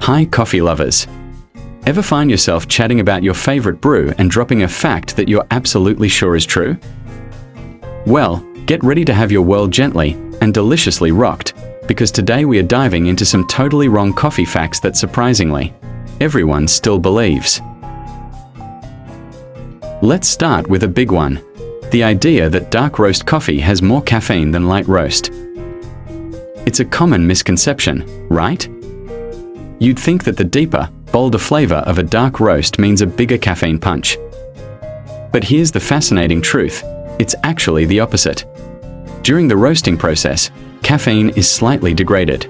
Hi, coffee lovers. Ever find yourself chatting about your favorite brew and dropping a fact that you're absolutely sure is true? Well, get ready to have your world gently and deliciously rocked, because today we are diving into some totally wrong coffee facts that surprisingly, everyone still believes. Let's start with a big one. The idea that dark roast coffee has more caffeine than light roast. It's a common misconception, right? You'd think that the deeper, bolder flavor of a dark roast means a bigger caffeine punch. But here's the fascinating truth. It's actually the opposite. During the roasting process, caffeine is slightly degraded.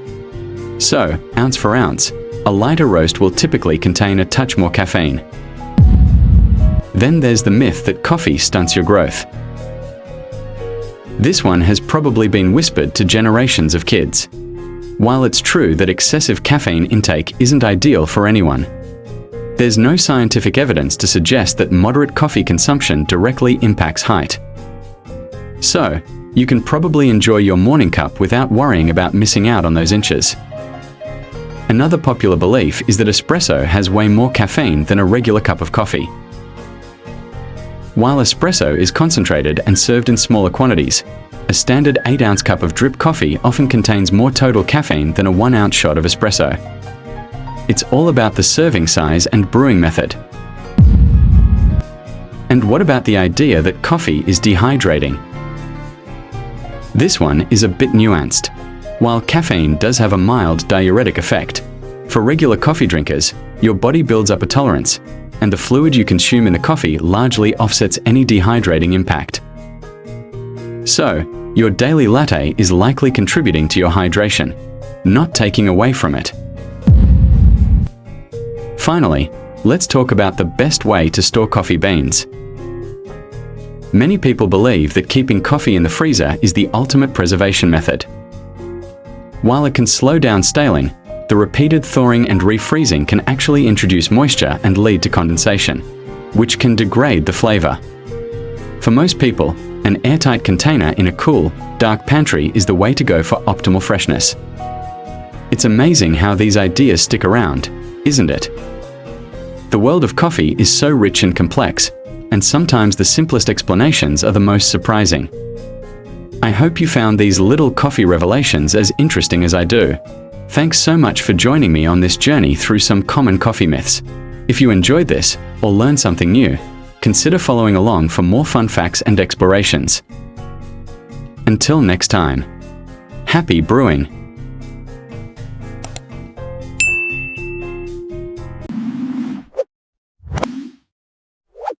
So, ounce for ounce, a lighter roast will typically contain a touch more caffeine. Then there's the myth that coffee stunts your growth. This one has probably been whispered to generations of kids. While it's true that excessive caffeine intake isn't ideal for anyone, there's no scientific evidence to suggest that moderate coffee consumption directly impacts height. So, you can probably enjoy your morning cup without worrying about missing out on those inches. Another popular belief is that espresso has way more caffeine than a regular cup of coffee. While espresso is concentrated and served in smaller quantities, a standard 8-ounce cup of drip coffee often contains more total caffeine than a 1-ounce shot of espresso. It's all about the serving size and brewing method. And what about the idea that coffee is dehydrating? This one is a bit nuanced. While caffeine does have a mild diuretic effect, for regular coffee drinkers, your body builds up a tolerance, and the fluid you consume in the coffee largely offsets any dehydrating impact. So, your daily latte is likely contributing to your hydration, not taking away from it. Finally, let's talk about the best way to store coffee beans. Many people believe that keeping coffee in the freezer is the ultimate preservation method. While it can slow down staling, the repeated thawing and refreezing can actually introduce moisture and lead to condensation, which can degrade the flavor. For most people, an airtight container in a cool, dark pantry is the way to go for optimal freshness. It's amazing how these ideas stick around, isn't it? The world of coffee is so rich and complex, and sometimes the simplest explanations are the most surprising. I hope you found these little coffee revelations as interesting as I do. Thanks so much for joining me on this journey through some common coffee myths. If you enjoyed this, or learned something new, consider following along for more fun facts and explorations. Until next time, happy brewing!